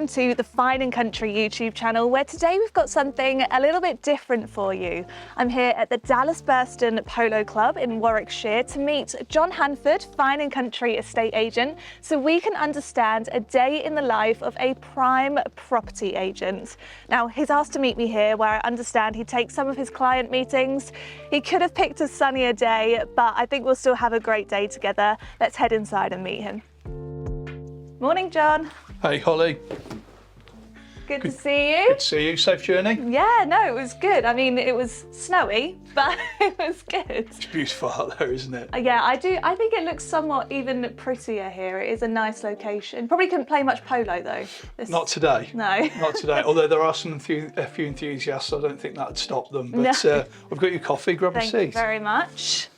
welcome to the Fine and Country YouTube channel, where today we've got something a little bit different for you. I'm here at the Dallas Burston Polo Club in Warwickshire to meet John Handford, Fine and Country estate agent, so we can understand a day in the life of a prime property agent. Now, he's asked to meet me here where I understand he takes some of his client meetings. He could have picked a sunnier day, but I think we'll still have a great day together. Let's head inside and meet him. Morning, John. Hey, Holly. Good to see you. Good to see you. Safe journey? Yeah, no, it was good. I mean, it was snowy, but it was good. It's beautiful out there, isn't it? Yeah, I do. I think it looks somewhat even prettier here. It is a nice location. Probably couldn't play much polo though. Not today. No. Not today. Although there are a few enthusiasts, I don't think that'd stop them. But No. I've got your coffee. Grab a seat. Thank you very much.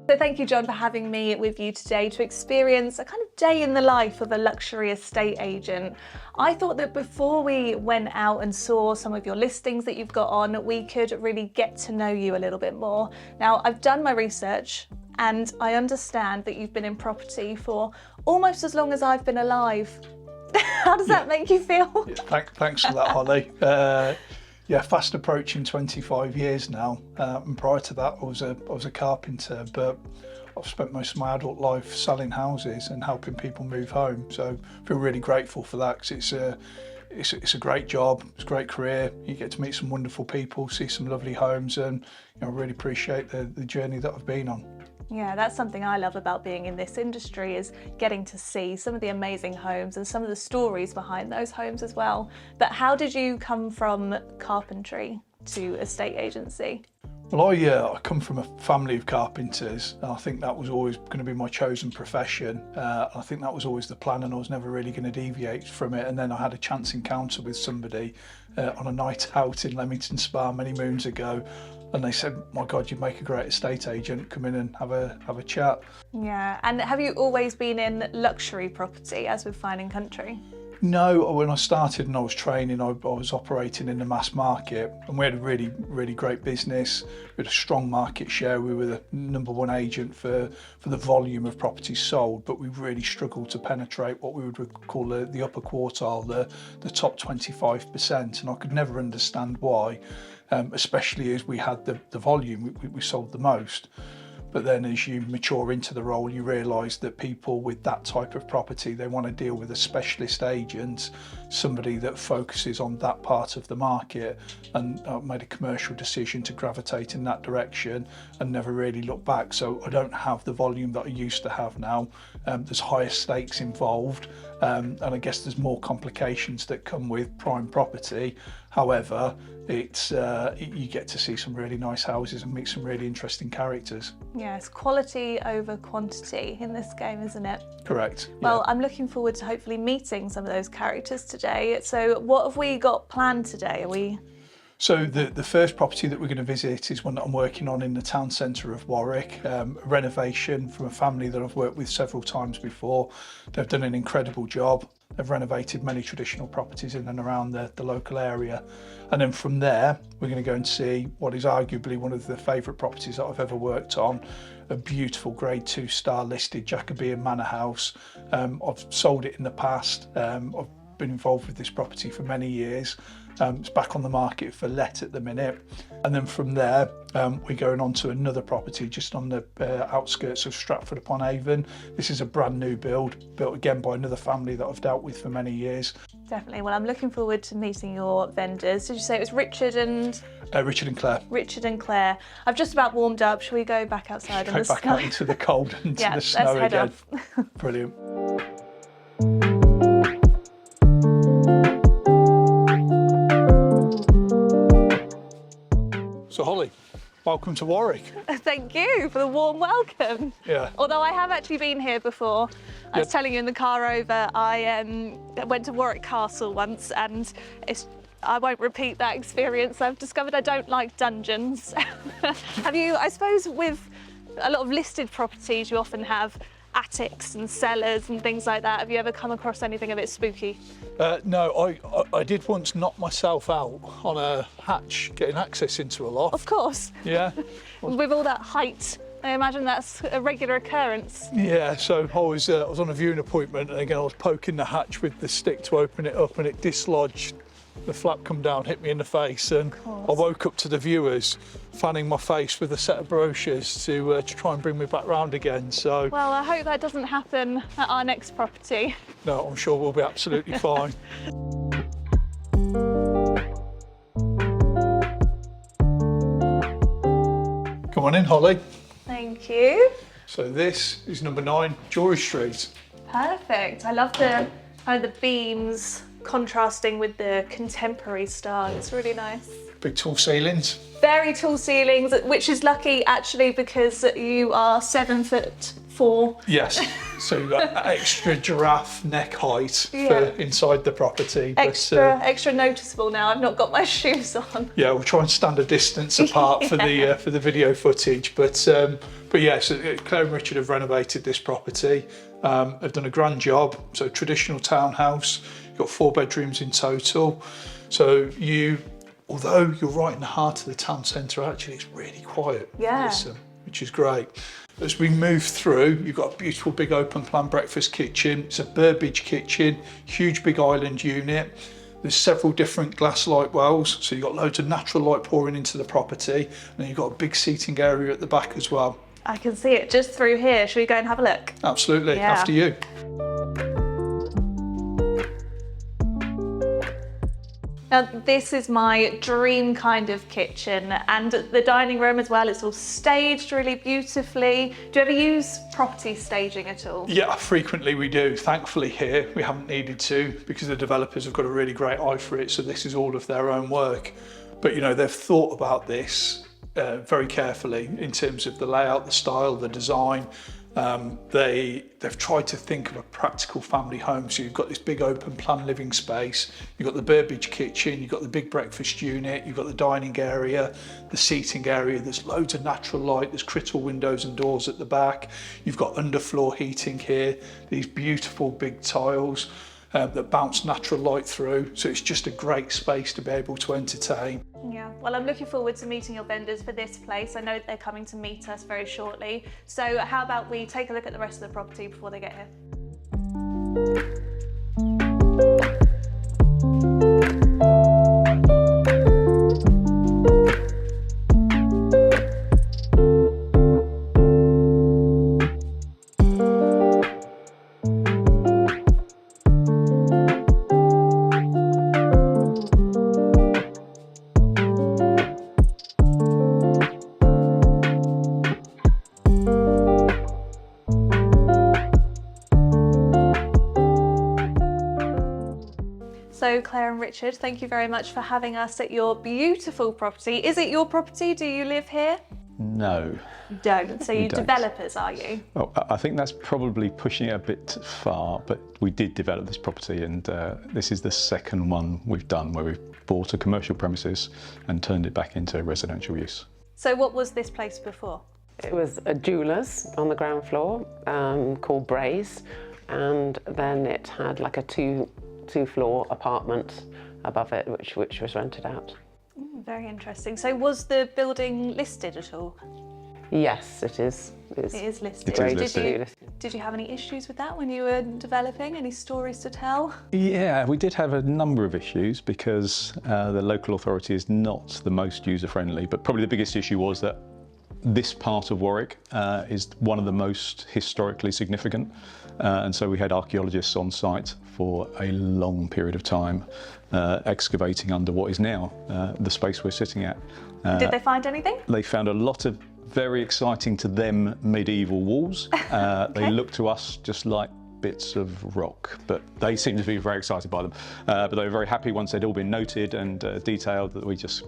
So thank you, John, for having me with you today to experience a kind of day in the life of a luxury estate agent. I thought that before we went out and saw some of your listings that you've got on, we could really get to know you a little bit more. Now, I've done my research and I understand that you've been in property for almost as long as I've been alive. How does that make you feel? Yeah, thanks for that, Holly. Yeah, fast approaching 25 years now, and prior to that I was a carpenter, but I've spent most of my adult life selling houses and helping people move home, so I feel really grateful for that, because it's a great job, it's a great career. You get to meet some wonderful people, see some lovely homes, and I really appreciate the journey that I've been on. Yeah, that's something I love about being in this industry, is getting to see some of the amazing homes and some of the stories behind those homes as well. But how did you come from carpentry to estate agency? Well, I come from a family of carpenters, and I think that was always going to be my chosen profession. I think that was always the plan, and I was never really going to deviate from it. And then I had a chance encounter with somebody on a night out in Leamington Spa many moons ago, and they said, "My God, you'd make a great estate agent. Come in and have a chat." Yeah, and have you always been in luxury property, as with Fine and Country? No, when I started and I was training, I was operating in the mass market, and we had a really great business. We had a strong market share. We were the #1 agent for the volume of properties sold, but we really struggled to penetrate what we would call the upper quartile, the top 25%, and I could never understand why, especially as we had the volume, we sold the most. But then as you mature into the role, you realise that people with that type of property, they want to deal with a specialist agent, somebody that focuses on that part of the market, and I made a commercial decision to gravitate in that direction and never really look back. So I don't have the volume that I used to have now. There's higher stakes involved, and I guess there's more complications that come with prime property. However, you get to see some really nice houses and meet some really interesting characters. Yes, quality over quantity in this game, isn't it? Correct. Well, yeah. I'm looking forward to hopefully meeting some of those characters today. So what have we got planned today? So the first property that we're going to visit is one that I'm working on in the town centre of Warwick, a renovation from a family that I've worked with several times before. They've done an incredible job. They've renovated many traditional properties in and around the local area. And then from there, we're going to go and see what is arguably one of the favourite properties that I've ever worked on, a beautiful Grade 2 star listed Jacobean manor house. I've sold it in the past. I've been involved with this property for many years. It's back on the market for let at the minute. And then from there, we're going on to another property just on the outskirts of Stratford upon Avon. This is a brand new build, built again by another family that I've dealt with for many years. Definitely. Well, I'm looking forward to meeting your vendors. Did you say it was Richard and... Richard and Claire. Richard and Claire. I've just about warmed up. Shall we go back outside in the snow? Go back out into the cold and to the snow let's head again. off. Brilliant. So Holly, welcome to Warwick. Thank you for the warm welcome. Yeah. Although I have actually been here before. I was telling you in the car over, I went to Warwick Castle once, and I won't repeat that experience. I've discovered I don't like dungeons. Have you, I suppose with a lot of listed properties, you often have attics and cellars and things like that. Have you ever come across anything a bit spooky? No, I did once knock myself out on a hatch getting access into a loft. Of course. Yeah. With all that height I imagine that's a regular occurrence. Yeah, so I was on a viewing appointment, and again I was poking the hatch with the stick to open it up, and it dislodged. The flap come down, hit me in the face, and I woke up to the viewers fanning my face with a set of brochures to try and bring me back round again. So, well, I hope that doesn't happen at our next property. No, I'm sure we'll be absolutely fine. Come on in, Holly. Thank you. So this is number 9, Jory Street. Perfect. I love the the beams contrasting with the contemporary style. It's really nice. Big tall ceilings. Very tall ceilings, which is lucky actually because you are 7'4". Yes. So you've got extra giraffe neck height for inside the property. Extra noticeable now. I've not got my shoes on. Yeah, we'll try and stand a distance apart for the video footage. But yeah, so Claire and Richard have renovated this property. Have done a grand job. So traditional townhouse. You've got 4 bedrooms in total. So although you're right in the heart of the town centre, actually it's really quiet. Yeah. Listen, which is great. As we move through, you've got a beautiful big open plan breakfast kitchen. It's a Burbage kitchen, huge big island unit. There's several different glass light wells, so you've got loads of natural light pouring into the property, and then you've got a big seating area at the back as well. I can see it just through here. Should we go and have a look? Absolutely, after you. Now, this is my dream kind of kitchen, and the dining room as well. It's all staged really beautifully. Do you ever use property staging at all? Yeah, frequently we do. Thankfully here, we haven't needed to because the developers have got a really great eye for it. So this is all of their own work. But, you know, they've thought about this very carefully in terms of the layout, the style, the design. They've tried to think of a practical family home. So you've got this big open plan living space, you've got the Burbage kitchen, you've got the big breakfast unit, you've got the dining area, the seating area, there's loads of natural light, there's crystal windows and doors at the back, you've got underfloor heating here, these beautiful big tiles that bounce natural light through. So it's just a great space to be able to entertain. Yeah, well, I'm looking forward to meeting your vendors for this place. I know they're coming to meet us very shortly. So how about we take a look at the rest of the property before they get here? So Claire and Richard, thank you very much for having us at your beautiful property. Is it your property? Do you live here? No. You don't. So you're developers, are you? Well, I think that's probably pushing it a bit far, but we did develop this property, and this is the second one we've done where we've bought a commercial premises and turned it back into residential use. So what was this place before? It was a jeweller's on the ground floor called Braze, and then it had like a two-floor apartment above it, which was rented out. Very interesting. So was the building listed at all? Yes, it is. It is listed. It is listed. Did you have any issues with that when you were developing? Any stories to tell? Yeah, we did have a number of issues because the local authority is not the most user-friendly, but probably the biggest issue was that this part of Warwick is one of the most historically significant, and so we had archaeologists on site for a long period of time excavating under what is now the space we're sitting at. Did they find anything? They found a lot of very exciting to them medieval walls. They look to us just like bits of rock, but they seem to be very excited by them. But they were very happy once they'd all been noted and detailed that we just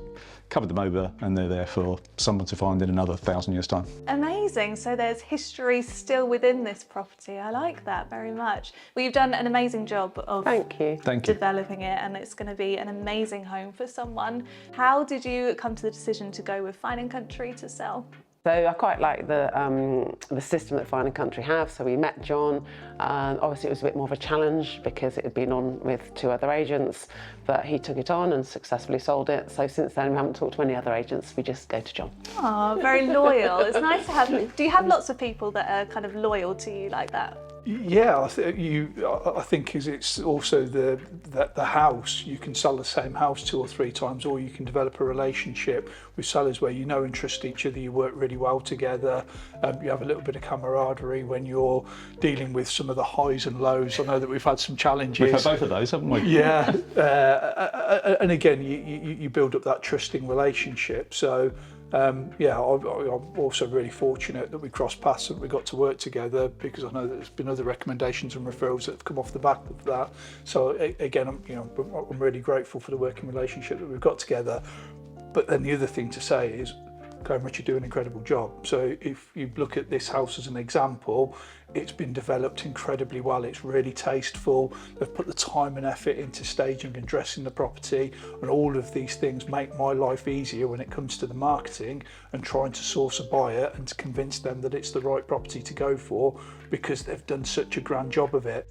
covered them over, and they're there for someone to find in another 1,000 years' time. Amazing. So there's history still within this property. I like that very much. Well, you've done an amazing job of Thank you. developing it, and it's going to be an amazing home for someone. How did you come to the decision to go with Fine & Country to sell? So I quite like the system that Fine & Country have. So we met John. Obviously it was a bit more of a challenge because it had been on with 2 other agents, but he took it on and successfully sold it. So since then we haven't talked to any other agents, we just go to John. Oh, very loyal. It's nice to have, do you have lots of people that are kind of loyal to you like that? Yeah, I think is it's also the house. You can sell the same house 2 or 3 times, or you can develop a relationship with sellers where you know and trust each other. You work really well together. You have a little bit of camaraderie when you're dealing with some of the highs and lows. I know that we've had some challenges. We've had both of those, haven't we? Yeah, and again, you build up that trusting relationship. So. Yeah, I'm also really fortunate that we crossed paths and we got to work together, because I know that there's been other recommendations and referrals that have come off the back of that. So again, I'm really grateful for the working relationship that we've got together. But then the other thing to say is, Graham, Richard do an incredible job. So if you look at this house as an example, it's been developed incredibly well. It's really tasteful. They've put the time and effort into staging and dressing the property, and all of these things make my life easier when it comes to the marketing and trying to source a buyer and to convince them that it's the right property to go for, because they've done such a grand job of it.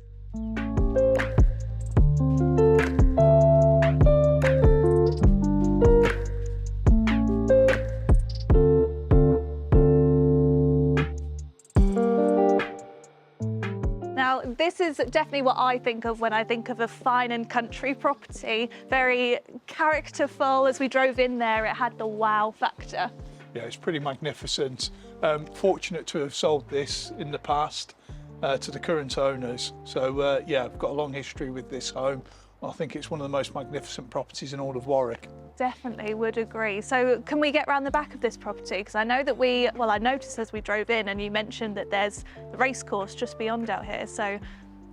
This is definitely what I think of when I think of a Fine & Country property. Very characterful. As we drove in there, it had the wow factor. Yeah, it's pretty magnificent. Fortunate to have sold this in the past to the current owners. So yeah, I've got a long history with this home. I think it's one of the most magnificent properties in all of Warwick. Definitely would agree. So can we get around the back of this property? Because I know that I noticed as we drove in, and you mentioned that there's the racecourse just beyond out here. So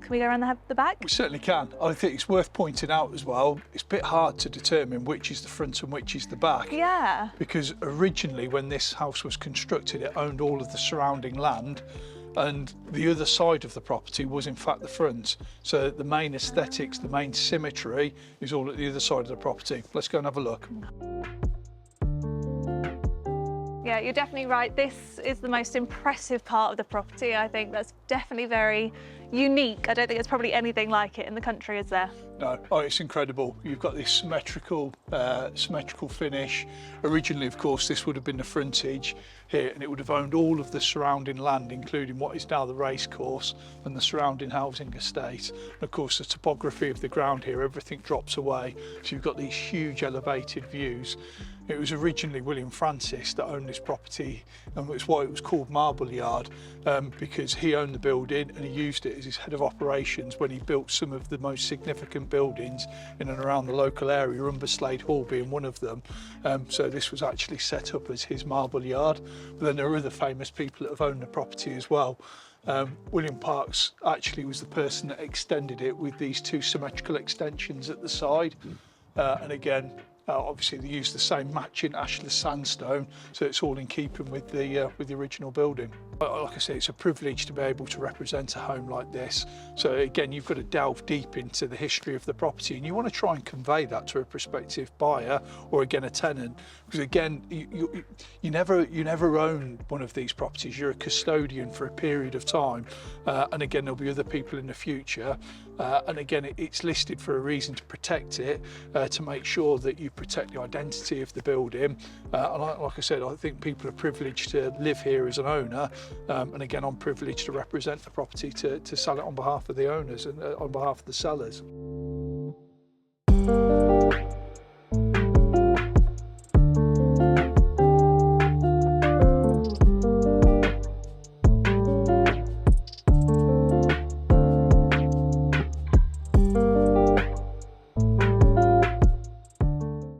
can we go around the back? We certainly can. I think it's worth pointing out as well, it's a bit hard to determine which is the front and which is the back. Yeah. Because originally when this house was constructed, it owned all of the surrounding land, and the other side of the property was in fact the front. So the main aesthetics, the main symmetry is all at the other side of the property. Let's go and have a look. Yeah, you're definitely right. This is the most impressive part of the property. I think that's definitely very unique. I don't think there's probably anything like it in the country, is there? No, oh, it's incredible. You've got this symmetrical finish. Originally, of course, this would have been the frontage here, and it would have owned all of the surrounding land, including what is now the racecourse and the surrounding housing estate. And of course, the topography of the ground here, everything drops away. So you've got these huge elevated views. It was originally William Francis that owned this property, and that's why it was called Marble Yard, because he owned the building and he used it as his head of operations when he built some of the most significant buildings in and around the local area, Umberslade Hall being one of them. So this was actually set up as his Marble Yard. But then there are other famous people that have owned the property as well. William Parkes actually was the person that extended it with these 2 symmetrical extensions at the side, and again, obviously they use the same matching ashless sandstone, so it's all in keeping with the original building. Like I say, it's a privilege to be able to represent a home like this. So again, you've got to delve deep into the history of the property, and you want to try and convey that to a prospective buyer or again a tenant, because again, you never own one of these properties. You're a custodian for a period of time, and again there'll be other people in the future, and again it's listed for a reason, to protect it, to make sure that you protect the identity of the building. And like I said, I think people are privileged to live here as an owner, and again I'm privileged to represent the property to sell it on behalf of the owners and on behalf of the sellers.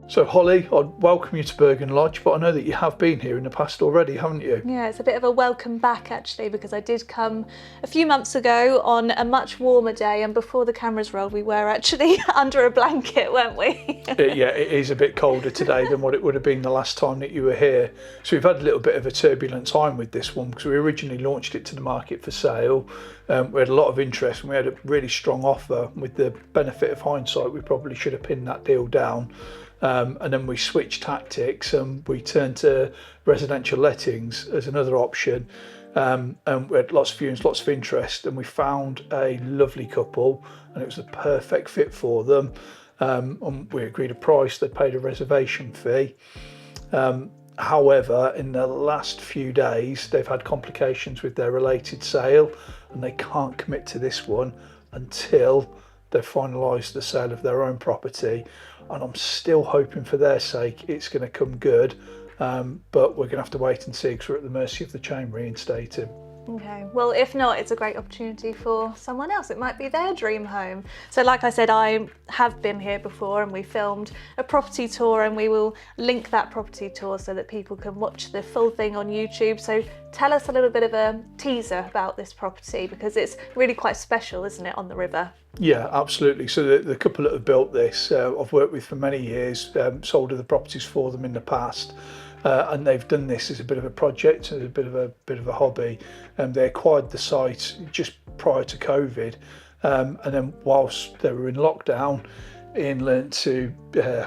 So Holly, I'd welcome you to Birgan Lodge, but I know that you have been here in the past already, haven't you? Yeah, it's a bit of a welcome back actually, because I did come a few months ago on a much warmer day, and before the cameras rolled we were actually under a blanket, weren't we? Yeah, it is a bit colder today than what it would have been the last time that you were here. So we've had a little bit of a turbulent time with this one, because we originally launched it to the market for sale. We had a lot of interest and we had a really strong offer. With the benefit of hindsight, we probably should have pinned that deal down. And then we switched tactics and we turned to residential lettings as another option. And we had lots of viewings, lots of interest, and we found a lovely couple, and it was the perfect fit for them. And we agreed a price, they paid a reservation fee. However, in the last few days, they've had complications with their related sale, and they can't commit to this one until they've finalised the sale of their own property. And I'm still hoping for their sake it's going to come good, but we're going to have to wait and see because we're at the mercy of the chain reinstating. Okay, well, if not, it's a great opportunity for someone else. It might be their dream home. So like I said, I have been here before and we filmed a property tour, and we will link that property tour so that people can watch the full thing on YouTube. So tell us a little bit of a teaser about this property, because it's really quite special, isn't it, on the river? Yeah, absolutely. So the couple that have built this, I've worked with for many years, sold other properties for them in the past. And they've done this as a bit of a project, as a bit of a hobby. They acquired the site just prior to COVID, and then whilst they were in lockdown, Ian learnt to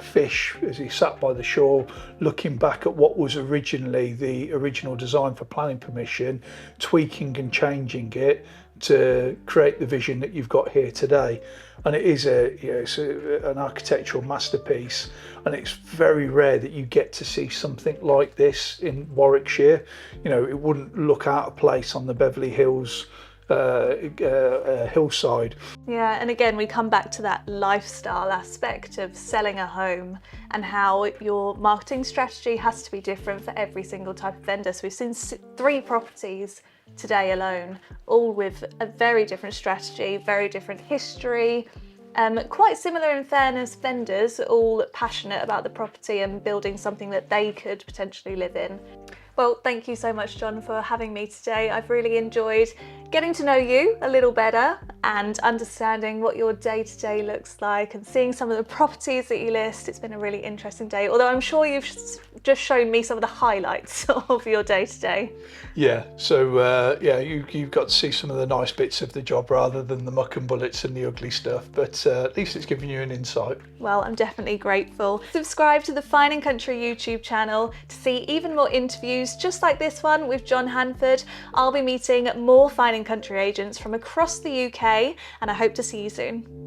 fish as he sat by the shore, looking back at what was originally the original design for planning permission, tweaking and changing it to create the vision that you've got here today. And it is an architectural masterpiece, and it's very rare that you get to see something like this in Warwickshire. You know, it wouldn't look out of place on the Beverly Hills hillside. Yeah, and again, we come back to that lifestyle aspect of selling a home and how your marketing strategy has to be different for every single type of vendor. So we've seen 3 properties today alone, all with a very different strategy, very different history, quite similar in fairness vendors, all passionate about the property and building something that they could potentially live in. Well, thank you so much, John, for having me today. I've really enjoyed getting to know you a little better and understanding what your day-to-day looks like and seeing some of the properties that you list. It's been a really interesting day, although I'm sure you've just shown me some of the highlights of your day-to-day. Yeah, so you've got to see some of the nice bits of the job rather than the muck and bullets and the ugly stuff, but at least it's giving you an insight. Well, I'm definitely grateful. Subscribe to the Fine and Country YouTube channel to see even more interviews just like this one with John Handford. I'll be meeting more Fine and Country agents from across the UK, and I hope to see you soon.